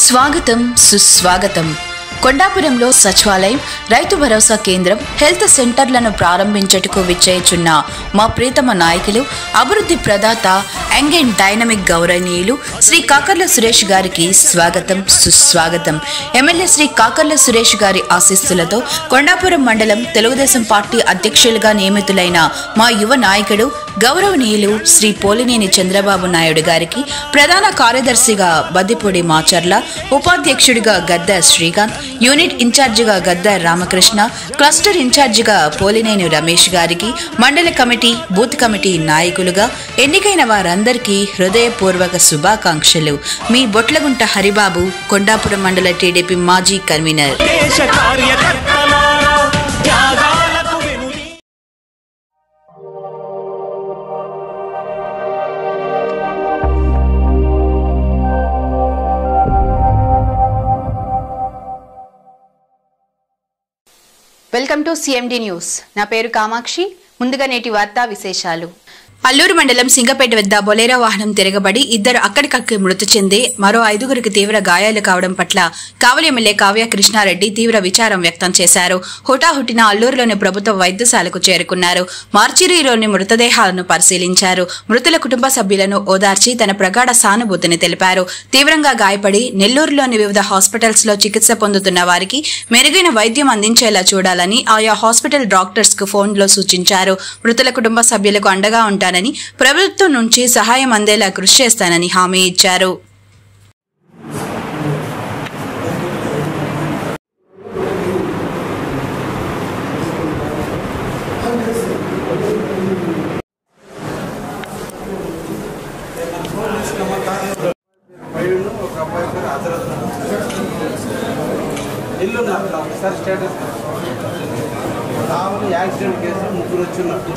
స్వాగతం సుస్వాగతం. కొండాపురంలో సచివాలయం, రైతు భరోసా కేంద్రం, హెల్త్ సెంటర్లను ప్రారంభించటకు విచ్చేయుచున్న మా ప్రీతమ నాయకులు, అభివృద్ధి ప్రదాత, యంగ్ అండ్ డైనమిక్ గౌరవనీయులు శ్రీ కాకర్ల సురేష్ గారికి స్వాగతం సుస్వాగతం. ఎమ్మెల్యే శ్రీ కాకర్ల సురేష్ గారి ఆశీస్సులతో కొండాపురం మండలం తెలుగుదేశం పార్టీ అధ్యక్షులుగా నియమితులైన మా యువ నాయకుడు గౌరవనీయులు శ్రీ పోలినేని చంద్రబాబు నాయుడు గారికి, ప్రధాన కార్యదర్శిగా బద్దిపూడి మాచర్ల, ఉపాధ్యక్షుడిగా గద్ద శ్రీకాంత్, యూనిట్ ఇన్ఛార్జిగా గద్ద రామకృష్ణ, క్లస్టర్ ఇన్ఛార్జిగా పోలినేని రమేష్ గారికి, మండల కమిటీ, బూత్ కమిటీ నాయకులుగా ఎన్నికైన వారందరికీ హృదయపూర్వక శుభాకాంక్షలు. మీ బొట్లగుంట హరిబాబు, కొండాపురం మండల టీడీపీ మాజీ convener. Welcome to CMD news. నా పేరు కామాక్షి. ముందుగా నేటి వార్తా విశేషాలు. అల్లూరు మండలం సింగపేట వద్ద బొలేరో వాహనం తిరగబడి ఇద్దరు అక్కడికక్కడే మృతి చెంది మరో 5గురికి తీవ్ర గాయాలు కావడం పట్ల కావలి ఎమ్మెల్యే కావ్య కృష్ణారెడ్డి తీవ్ర విచారం వ్యక్తం చేశారు. హుటాహుటిన అల్లూరులోని ప్రభుత్వ వైద్యశాలకు చేరుకున్నారు. మార్చిరీలోని మృతదేహాలను పరిశీలించారు. మృతుల కుటుంబ సభ్యులను ఓదార్చి తన ప్రగాఢ సానుభూతిని తెలిపారు. తీవ్రంగా గాయపడి నెల్లూరులోని వివిధ హాస్పిటల్స్ లో చికిత్స పొందుతున్న వారికి మెరుగైన వైద్యం అందించేలా చూడాలని ఆయా హాస్పిటల్ డాక్టర్స్ కు ఫోన్లో సూచించారు. మృతుల కుటుంబ సభ్యులకు అండగా ఉంటారని, ప్రభుత్వం నుంచి సహాయం అందేలా కృషి చేస్తానని హామీ ఇచ్చారు. యాక్సిడెంట్ కేసు 3 వచ్చినట్టు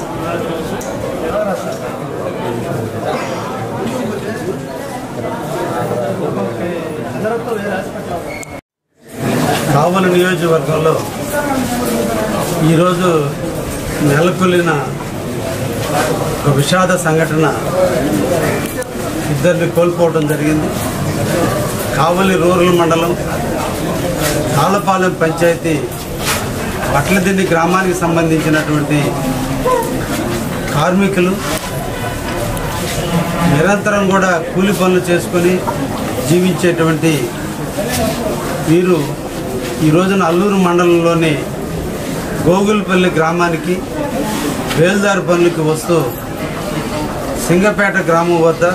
కావలి నియోజకవర్గంలో ఈరోజు నెలకొల్లిన ఒక విషాద సంఘటన, ఇద్దరిని కోల్పోవడం జరిగింది. కావలి రూరల్ మండలం తాళపాలెం పంచాయతీ వట్లదిండి గ్రామానికి సంబంధించినటువంటి కార్మికులు నిరంతరం కూడా కూలి పనులు చేసుకొని జీవించేటువంటి వీరు ఈ రోజున అల్లూరు మండలంలోని గోగులపల్లి గ్రామానికి వేల్దారు పనులకి వస్తూ సింగపేట గ్రామం వద్ద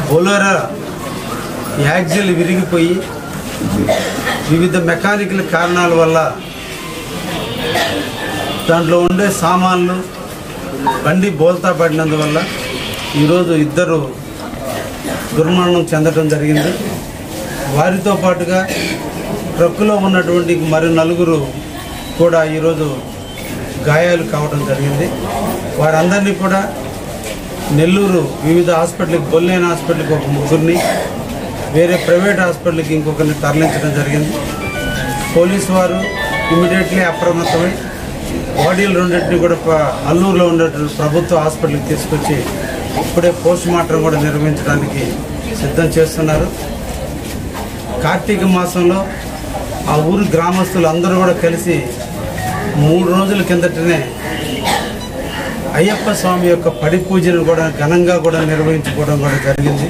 బొలేరో యాక్సిల్ విరిగిపోయి వివిధ మెకానికల్ కారణాల వల్ల దాంట్లో ఉండే సామాన్లు బండి బోల్తా పడినందువల్ల ఈరోజు ఇద్దరు దుర్మరణం చెందడం జరిగింది. వారితో పాటుగా ట్రక్కులో ఉన్నటువంటి మరి 4 కూడా ఈరోజు గాయాలు కావడం జరిగింది. వారందరినీ కూడా నెల్లూరు వివిధ హాస్పిటల్కి, బొల్లేని హాస్పిటల్కి ఒక 3, వేరే ప్రైవేట్ హాస్పిటల్కి ఇంకొకరిని తరలించడం జరిగింది. పోలీసు వారు ఇమీడియట్లీ అప్రమత్తమై బాడీలు 2 కూడా అల్లూరులో ఉన్నటువంటి ప్రభుత్వ హాస్పిటల్కి తీసుకొచ్చి ఇప్పుడే పోస్ట్ మార్టం కూడా నిర్వహించడానికి సిద్ధం చేస్తున్నారు. కార్తీక మాసంలో ఆ ఊరి గ్రామస్తులు అందరూ కూడా కలిసి 3 రోజుల కిందటనే అయ్యప్ప స్వామి యొక్క పడి పూజను కూడా ఘనంగా కూడా నిర్వహించుకోవడం కూడా జరిగింది.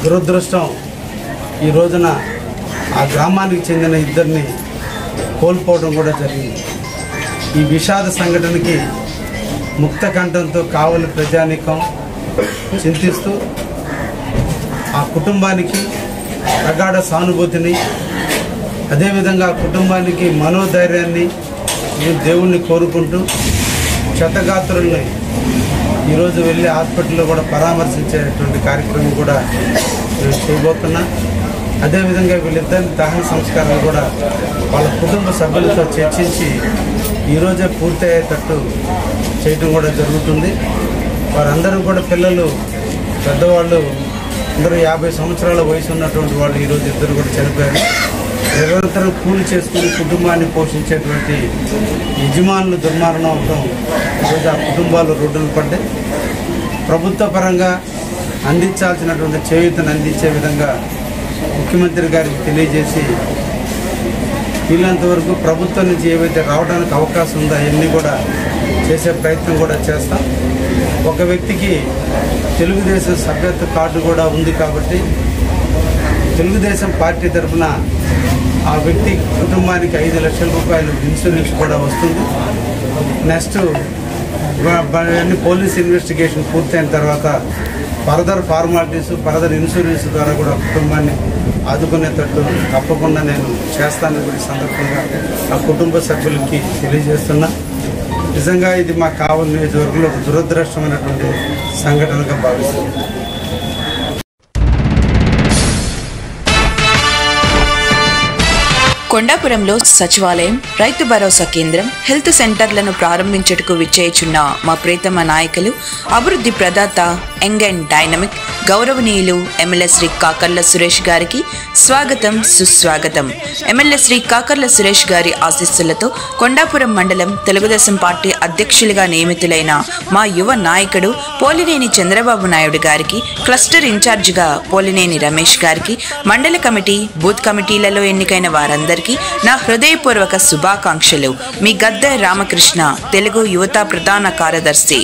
దురదృష్టం ఈ రోజున ఆ గ్రామానికి చెందిన ఇద్దరిని కోల్పోవడం కూడా జరిగింది. ఈ విషాద సంఘటనకి ముక్త కంఠంతో కావలి ప్రజానీకం చింతిస్తూ ఆ కుటుంబానికి ప్రగాఢ సానుభూతిని, అదేవిధంగా ఆ కుటుంబానికి మనోధైర్యాన్ని దేవుణ్ణి కోరుకుంటూ క్షతగాత్రుల్ని ఈరోజు వెళ్ళి హాస్పిటల్లో కూడా పరామర్శించేటువంటి కార్యక్రమం కూడా నేను చేయబోతున్నా. అదేవిధంగా వీళ్ళిద్దరిని దహన సంస్కారాలు కూడా వాళ్ళ కుటుంబ సభ్యులతో చర్చించి ఈరోజే పూర్తి అయ్యేటట్టు చేయటం కూడా జరుగుతుంది. వారందరూ కూడా పిల్లలు, పెద్దవాళ్ళు అందరూ 50 సంవత్సరాల వయసు ఉన్నటువంటి వాళ్ళు ఈరోజు ఇద్దరు కూడా చనిపోయారు. నిరంతరం కూలి చేసుకుని కుటుంబాన్ని పోషించేటువంటి యజమానులు దుర్మరణం అవటం ఈరోజు ఆ కుటుంబాలు రోడ్డున పడ్డాయి. ప్రభుత్వ పరంగా అందించాల్సినటువంటి చేయూతను అందించే విధంగా ముఖ్యమంత్రి గారికి తెలియజేసి వీళ్ళంత వరకు ప్రభుత్వం నుంచి ఏవైతే రావడానికి అవకాశం ఉందో అవన్నీ కూడా చేసే ప్రయత్నం కూడా చేస్తాం. ఒక వ్యక్తికి తెలుగుదేశం సభ్యత్వ కార్డు కూడా ఉంది కాబట్టి తెలుగుదేశం పార్టీ తరఫున ఆ వ్యక్తి కుటుంబానికి 5 లక్షల రూపాయలు ఇన్సూరెన్స్ కూడా వస్తుంది. నెక్స్ట్ పోలీస్ ఇన్వెస్టిగేషన్ పూర్తయిన తర్వాత ఫర్దర్ ఫార్మాలిటీస్ ఫర్దర్ ఇన్సూరెన్స్ ద్వారా కూడా కుటుంబాన్ని ఆదుకునేటట్టు తప్పకుండా నేను చేస్తానని కూడా సందర్భంగా ఆ కుటుంబ సభ్యులకి తెలియజేస్తున్నా. నిజంగా ఇది మా కావలి నియోజకవర్గంలో ఒక దురదృష్టమైనటువంటి సంఘటనగా భావిస్తున్నాను. కొండాపురంలో సచివాలయం, రైతు భరోసా కేంద్రం, హెల్త్ సెంటర్లను ప్రారంభించుటకు విచ్చేయుచున్న మా ప్రీతమ నాయకులు, అభివృద్ధి ప్రదాత, యంగ్ అండ్ డైనమిక్, గౌరవనీయులు ఎమ్మెల్యే శ్రీ కాకర్ల సురేష్ గారికి స్వాగతం, సుస్వాగతం. ఎమ్మెల్యే శ్రీ కాకర్ల సురేష్ గారి ఆశీస్సులతో కొండాపురం మండలం తెలుగుదేశం పార్టీ అధ్యక్షులుగా నియమితులైన మా యువ నాయకుడు పోలినేని చంద్రబాబు నాయుడు గారికి, క్లస్టర్ ఇన్ఛార్జిగా పోలినేని రమేష్ గారికి, మండల కమిటీ, బూత్ కమిటీలలో ఎన్నికైన వారందరికీ నా హృదయపూర్వక శుభాకాంక్షలు. మీ గద్దె రామకృష్ణ, తెలుగు యువత ప్రధాన కార్యదర్శి.